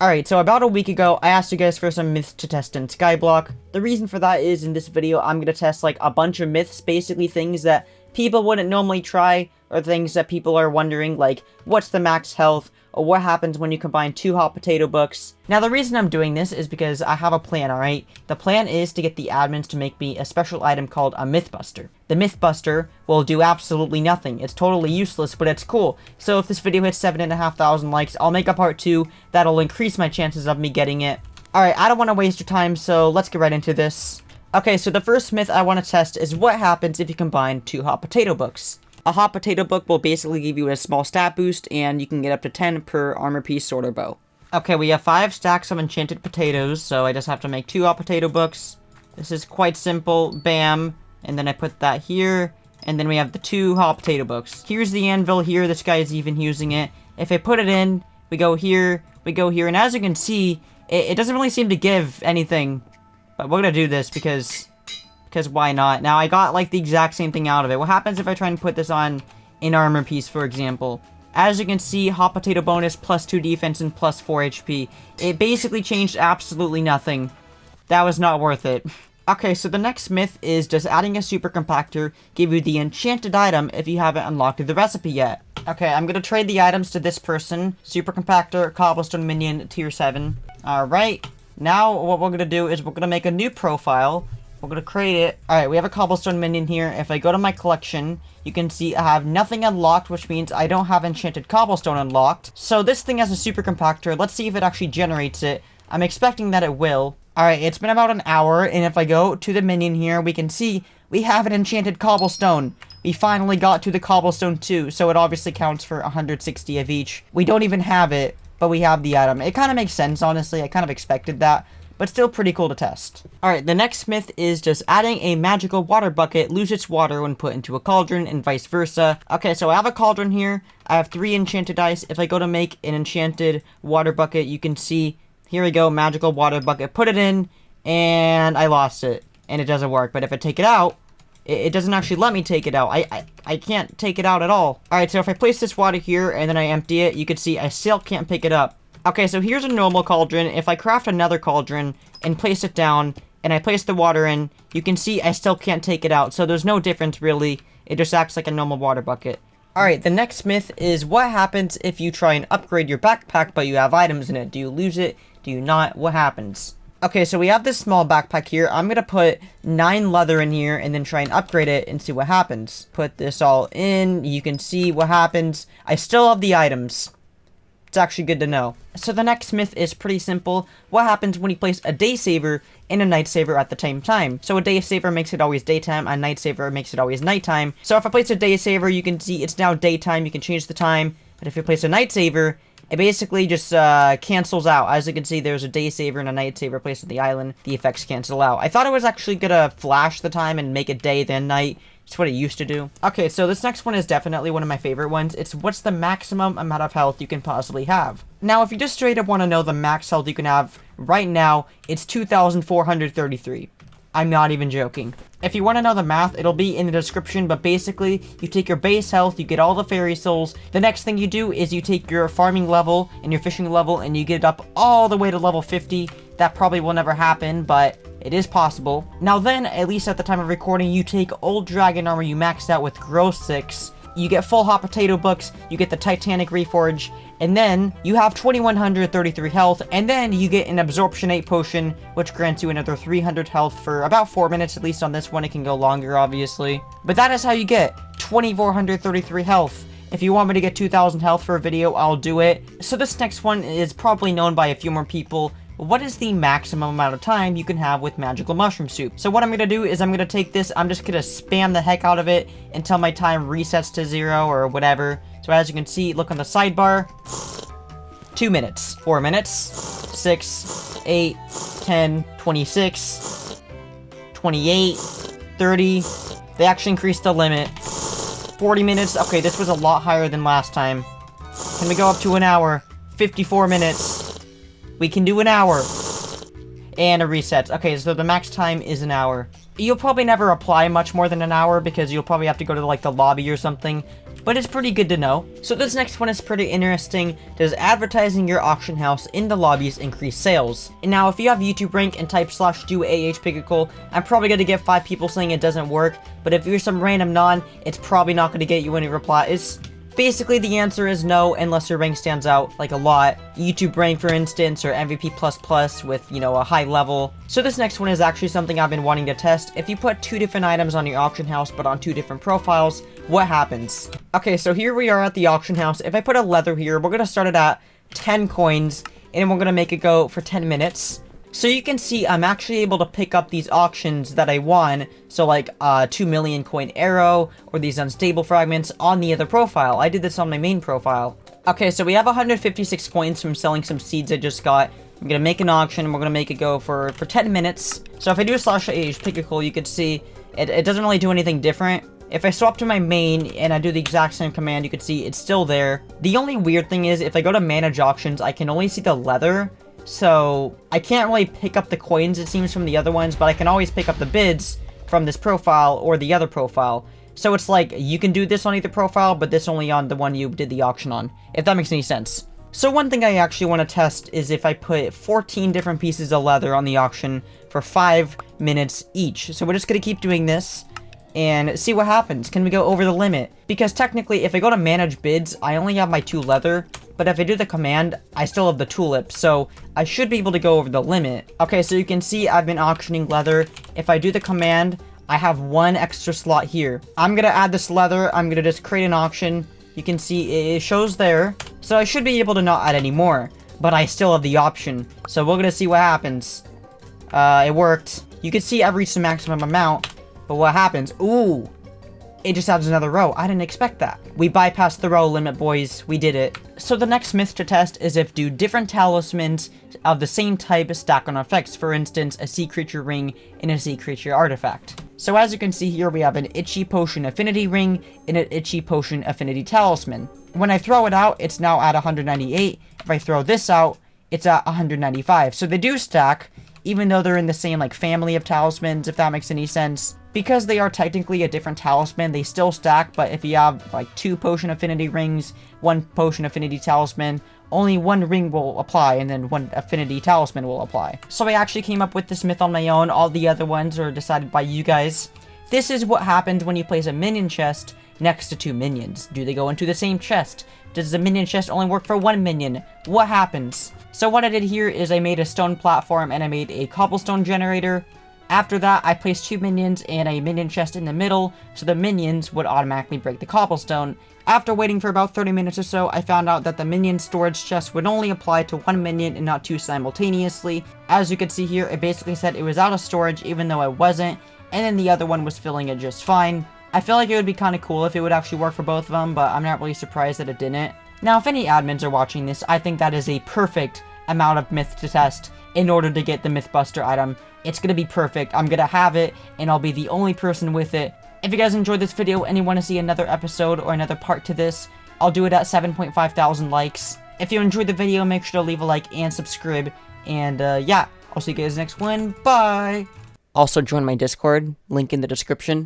Alright, so about a week ago, I asked you guys for some myths to test in skyblock. The reason for that is in this video, I'm going to test like a bunch of myths, basically things that people wouldn't normally try, or things that people are wondering, like what's the max health, or what happens when you combine two hot potato books. Now the reason I'm doing this is because I have a plan, alright? The plan is to get the admins to make me a special item called a mythbuster. The mythbuster will do absolutely nothing. It's totally useless, but it's cool. So if this video hits 7,500 likes, I'll make a part 2 that'll increase my chances of me getting it. Alright, I don't want to waste your time, so let's get right into this. Okay, so the first myth I want to test is what happens if you combine two hot potato books. A hot potato book will basically give you a small stat boost, and you can get up to 10 per armor piece, sword, or bow. Okay, we have 5 stacks of enchanted potatoes, so I just have to make 2 hot potato books. This is quite simple. Bam. And then I put that here, and then we have the 2 hot potato books. Here's the anvil here. This guy is even using it. If I put it in, we go here, and as you can see, it doesn't really seem to give anything. But we're gonna do this because why not? Now, I got, like, the exact same thing out of it. What happens if I try and put this on an armor piece, for example? As you can see, hot potato bonus, plus 2 defense, and plus 4 HP. It basically changed absolutely nothing. That was not worth it. Okay, so the next myth is, does adding a super compactor give you the enchanted item if you haven't unlocked the recipe yet? Okay, I'm gonna trade the items to this person. Super compactor, cobblestone minion, tier 7. Alright, now what we're gonna do is we're gonna make a new profile. We're gonna create it. Alright, we have a cobblestone minion here. If I go to my collection, you can see I have nothing unlocked, which means I don't have enchanted cobblestone unlocked. So this thing has a super compactor. Let's see if it actually generates it. I'm expecting that it will. Alright, it's been about an hour, and if I go to the minion here, we can see we have an enchanted cobblestone. We finally got to the cobblestone too, so it obviously counts for 160 of each. We don't even have it, but we have the item. It kind of makes sense, honestly. I kind of expected that, but still pretty cool to test. Alright, the next myth is, does adding a magical water bucket lose its water when put into a cauldron, and vice versa? Okay, so I have a cauldron here. I have 3 enchanted ice. If I go to make an enchanted water bucket, you can see, here we go, magical water bucket. Put it in, and I lost it, and it doesn't work. But if I take it out, it doesn't actually let me take it out. I can't take it out at all. Alright, so if I place this water here, and then I empty it, you can see I still can't pick it up. Okay, so here's a normal cauldron. If I craft another cauldron and place it down, and I place the water in, you can see I still can't take it out. So there's no difference, really. It just acts like a normal water bucket. Alright, the next myth is, what happens if you try and upgrade your backpack, but you have items in it? Do you lose it? Do you not? What happens? Okay, so we have this small backpack here. I'm gonna put 9 leather in here, and then try and upgrade it and see what happens. Put this all in. You can see what happens. I still have the items. It's actually good to know. So the next myth is pretty simple. What happens when you place a day saver and a night saver at the same time? So a day saver makes it always daytime, a night saver makes it always nighttime. So if I place a day saver, you can see it's now daytime, you can change the time. But if you place a night saver, it basically just cancels out. As you can see, there's a day saver and a night saver placed on the island. The effects cancel out. I thought it was actually gonna flash the time and make it day then night. It's what it used to do. Okay, so this next one is definitely one of my favorite ones. It's, what's the maximum amount of health you can possibly have? Now, if you just straight up want to know the max health you can have right now, it's 2,433. I'm not even joking. If you want to know the math, it'll be in the description, but basically, you take your base health, you get all the fairy souls. The next thing you do is you take your farming level and your fishing level, and you get it up all the way to level 50. That probably will never happen, but it is possible. Now then, at least at the time of recording, you take old dragon armor you maxed out with growth 6. You get full hot potato books, you get the Titanic Reforge, and then you have 2,133 health, and then you get an absorption 8 potion, which grants you another 300 health for about 4 minutes, at least on this one. It can go longer, obviously. But that is how you get 2,433 health. If you want me to get 2,000 health for a video, I'll do it. So this next one is probably known by a few more people. What is the maximum amount of time you can have with magical mushroom soup? So what I'm going to do is I'm going to take this, I'm just going to spam the heck out of it until my time resets to 0 or whatever. So as you can see, look on the sidebar, 2 minutes, 4 minutes, 6, 8, 10, 26, 28, 30. They actually increased the limit. 40 minutes. Okay, this was a lot higher than last time. Can we go up to an hour? 54 minutes. We can do an hour. And a reset. Okay, so the max time is an hour. You'll probably never apply much more than an hour because you'll probably have to go to, like, the lobby or something. but it's pretty good to know. So this next one is pretty interesting. Does advertising your auction house in the lobbies increase sales? And now if you have YouTube rank and type /do Pigicial, I'm probably going to get 5 people saying it doesn't work, but if you're some random non, it's probably not going to get you any replies. Basically, the answer is no, unless your rank stands out, like a lot. YouTube rank, for instance, or MVP++ with, you know, a high level. So this next one is actually something I've been wanting to test. If you put 2 different items on your auction house, but on 2 different profiles, what happens? Okay, so here we are at the auction house. If I put a leather here, we're going to start it at 10 coins, and we're going to make it go for 10 minutes. So you can see I'm actually able to pick up these auctions that I won, so like 2 million coin arrow, or these unstable fragments on the other profile. I did this on my main profile. Okay, so we have 156 coins from selling some seeds I just got. I'm gonna make an auction, and we're gonna make it go for 10 minutes. So if I do a /Pigicial, you could see it doesn't really do anything different. If I swap to my main and I do the exact same command, you can see it's still there. The only weird thing is if I go to manage auctions, I can only see the leather. So I can't really pick up the coins, it seems, from the other ones, but I can always pick up the bids from this profile or the other profile. So it's like, you can do this on either profile, but this only on the one you did the auction on, if that makes any sense. So one thing I actually want to test is if I put 14 different pieces of leather on the auction for 5 minutes each. So we're just going to keep doing this and see what happens. Can we go over the limit? Because technically, if I go to manage bids, I only have my 2 leather, but if I do the command, I still have the tulip, so I should be able to go over the limit. Okay, so you can see I've been auctioning leather. If I do the command, I have 1 extra slot here. I'm gonna add this leather, I'm gonna just create an auction. You can see it shows there, so I should be able to not add any more, but I still have the option. So we're gonna see what happens. It worked. You can see I've reached the maximum amount, but what happens? Ooh! It just adds another row. I didn't expect that. We bypassed the row limit, boys. We did it. So the next myth to test is if do different talismans of the same type stack on effects. For instance, a sea creature ring and a sea creature artifact. So as you can see here, we have an itchy potion affinity ring and an itchy potion affinity talisman. When I throw it out, it's now at 198. If I throw this out, it's at 195. So they do stack, even though they're in the same like family of talismans, if that makes any sense. Because they are technically a different talisman, they still stack, but if you have like 2 potion affinity rings, 1 potion affinity talisman, only 1 ring will apply, and then 1 affinity talisman will apply. So I actually came up with this myth on my own. All the other ones are decided by you guys. This is what happens when you place a minion chest next to 2 minions. Do they go into the same chest? Does the minion chest only work for 1 minion? What happens? So what I did here is I made a stone platform and I made a cobblestone generator. After that, I placed 2 minions and a minion chest in the middle, so the minions would automatically break the cobblestone. After waiting for about 30 minutes or so, I found out that the minion storage chest would only apply to 1 minion and not 2 simultaneously. As you can see here, it basically said it was out of storage even though it wasn't, and then the other one was filling it just fine. I feel like it would be kind of cool if it would actually work for both of them, but I'm not really surprised that it didn't. Now, if any admins are watching this, I think that is a perfect amount of myth to test in order to get the Mythbuster item. It's gonna be perfect. I'm gonna have it, and I'll be the only person with it. If you guys enjoyed this video and you want to see another episode or another part to this, I'll do it at 7.5 thousand likes. If you enjoyed the video, make sure to leave a like and subscribe. And yeah, I'll see you guys next one. Bye! Also join my Discord, link in the description.